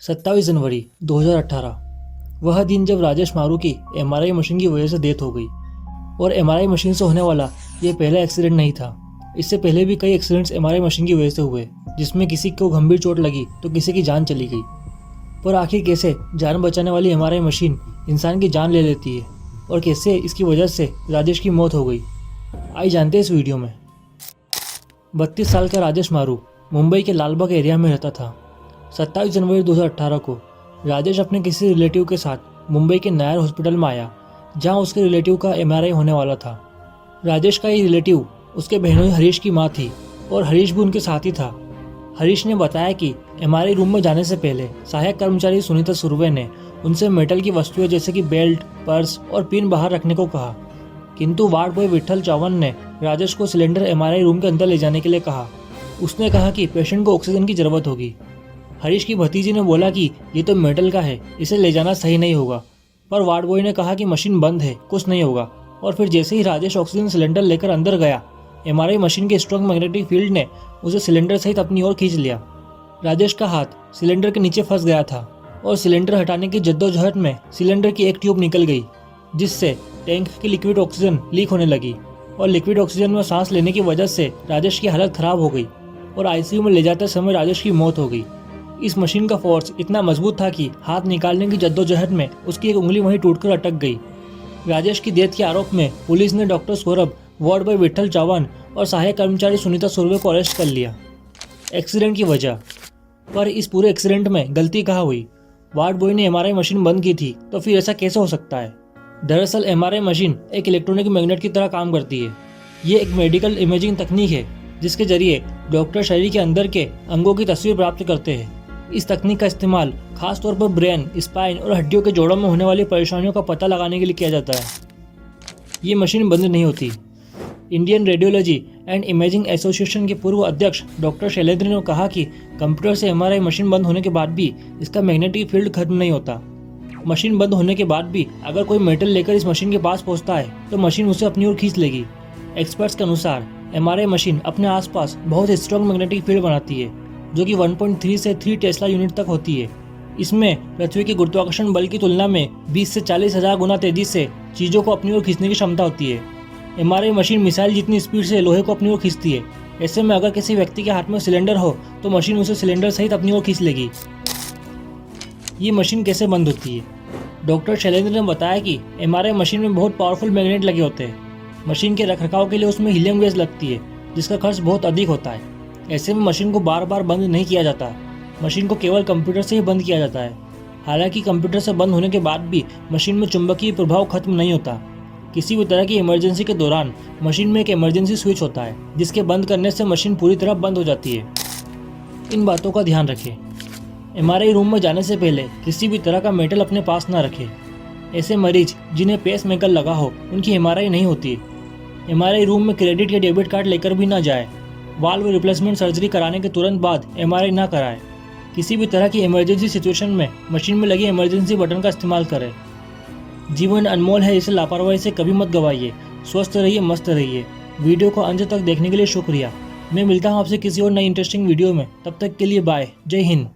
27 जनवरी 2018 वह दिन जब राजेश मारू की एमआरआई मशीन की वजह से डेथ हो गई। और एमआरआई मशीन से होने वाला ये पहला एक्सीडेंट नहीं था। इससे पहले भी कई एक्सीडेंट्स एमआरआई मशीन की वजह से हुए, जिसमें किसी को गंभीर चोट लगी तो किसी की जान चली गई। पर आखिर कैसे जान बचाने वाली एमआरआई मशीन इंसान की जान ले लेती है और कैसे इसकी वजह से राजेश की मौत हो गई, आइए जानते हैं इस वीडियो में। 32 साल का राजेश मारू मुंबई के लालबाग एरिया में रहता था। 27 जनवरी 2018 को राजेश अपने किसी रिलेटिव के साथ मुंबई के नायर हॉस्पिटल में आया, जहां उसके रिलेटिव का एमआरआई होने वाला था। राजेश का ये रिलेटिव उसके बहनोई हरीश की मां थी और हरीश भी उनके साथ ही था। हरीश ने बताया कि एमआरआई रूम में जाने से पहले सहायक कर्मचारी सुनीता सुर्वे ने उनसे मेटल की वस्तुएं जैसे कि बेल्ट, पर्स और पिन बाहर रखने को कहा, किंतु वार्ड बॉय विट्ठल चौहान ने राजेश को सिलेंडर एमआरआई रूम के अंदर ले जाने के लिए कहा। उसने कहा कि पेशेंट को ऑक्सीजन की जरूरत होगी। हरीश की भतीजी ने बोला कि ये तो मेटल का है, इसे ले जाना सही नहीं होगा। पर वार्ड बॉय ने कहा कि मशीन बंद है, कुछ नहीं होगा। और फिर जैसे ही राजेश ऑक्सीजन सिलेंडर लेकर अंदर गया, एमआरआई मशीन के स्ट्रॉन्ग मैग्नेटिक फील्ड ने उसे सिलेंडर सहित अपनी ओर खींच लिया। राजेश का हाथ सिलेंडर के नीचे फंस गया था और सिलेंडर हटाने की जद्दोजहद में सिलेंडर की एक ट्यूब निकल गई, जिससे टैंक की लिक्विड ऑक्सीजन लीक होने लगी और लिक्विड ऑक्सीजन में सांस लेने की वजह से राजेश की हालत खराब हो गई और आईसीयू में ले जाते समय राजेश की मौत हो गई। इस मशीन का फोर्स इतना मजबूत था कि हाथ निकालने की जद्दोजहद में उसकी एक उंगली वहीं टूटकर अटक गई। राजेश की डेथ के आरोप में पुलिस ने doctor Saurabh, ward boy Vitthal Chauhan और सहायक कर्मचारी सुनीता सुर्वे को अरेस्ट कर लिया। एक्सीडेंट की वजह पर इस पूरे एक्सीडेंट में गलती कहाँ हुई? वार्ड बॉय ने एमआरआई मशीन बंद की थी, तो फिर ऐसा कैसे हो सकता है? दरअसल एमआरआई मशीन एक इलेक्ट्रॉनिक मैग्नेट की तरह काम करती है। ये एक मेडिकल इमेजिंग तकनीक है जिसके जरिए डॉक्टर शरीर के अंदर के अंगों की तस्वीर प्राप्त करते हैं। इस तकनीक का इस्तेमाल खासतौर पर ब्रेन, स्पाइन और हड्डियों के जोड़ों में होने वाली परेशानियों का पता लगाने के लिए किया जाता है। ये मशीन बंद नहीं होती। Indian radiology and imaging association के पूर्व अध्यक्ष डॉक्टर शैलेंद्र ने कहा कि कंप्यूटर से एमआरआई मशीन बंद होने के बाद भी इसका मैग्नेटिक फील्ड खत्म नहीं होता। मशीन बंद होने के बाद भी अगर कोई मेटल लेकर इस मशीन के पास पहुंचता है तो मशीन उसे अपनी ओर खींच लेगी। एक्सपर्ट्स के अनुसार एमआरआई मशीन अपने आसपास बहुत स्ट्रॉन्ग मैग्नेटिक फील्ड बनाती है, जो कि 1.3 से 3 टेस्ला यूनिट तक होती है। इसमें पृथ्वी के गुरुत्वाकर्षण बल की तुलना में 20 से 40 हजार गुना तेजी से चीजों को अपनी ओर खींचने की क्षमता होती है। एमआरआई मशीन मिसाइल जितनी स्पीड से लोहे को अपनी ओर खींचती है। ऐसे में अगर किसी व्यक्ति के हाथ में सिलेंडर हो तो मशीन उसे सिलेंडर सहित अपनी ओर खींच लेगी। ये मशीन कैसे बंद होती है? डॉक्टर शैलेंद्र ने बताया कि एमआरआई मशीन में बहुत पावरफुल मैग्नेट लगे होते हैं। मशीन के रखरखाव के लिए उसमें हीलियम गैस लगती है, जिसका खर्च बहुत अधिक होता है। ऐसे में मशीन को बार बार बंद नहीं किया जाता। मशीन को केवल कंप्यूटर से ही बंद किया जाता है। हालांकि कंप्यूटर से बंद होने के बाद भी मशीन में चुंबकीय प्रभाव खत्म नहीं होता। किसी भी तरह की इमरजेंसी के दौरान मशीन में एक इमरजेंसी स्विच होता है, जिसके बंद करने से मशीन पूरी तरह बंद हो जाती है। इन बातों का ध्यान रखें। एमआरआई रूम में जाने से पहले किसी भी तरह का मेटल अपने पास ना रखें। ऐसे मरीज जिन्हें पेस मेकर लगा हो उनकी एमआरआई नहीं होती। एमआरआई रूम में क्रेडिट या डेबिट कार्ड लेकर भी ना जाए। वाल्व रिप्लेसमेंट सर्जरी कराने के तुरंत बाद एमआरआई ना कराएं। किसी भी तरह की इमरजेंसी सिचुएशन में मशीन में लगे इमरजेंसी बटन का इस्तेमाल करें। जीवन अनमोल है, इसे लापरवाही से कभी मत गवाइए। स्वस्थ रहिए, मस्त रहिए। वीडियो को अंत तक देखने के लिए शुक्रिया। मैं मिलता हूँ आपसे किसी और नई इंटरेस्टिंग वीडियो में। तब तक के लिए बाय। जय हिंद।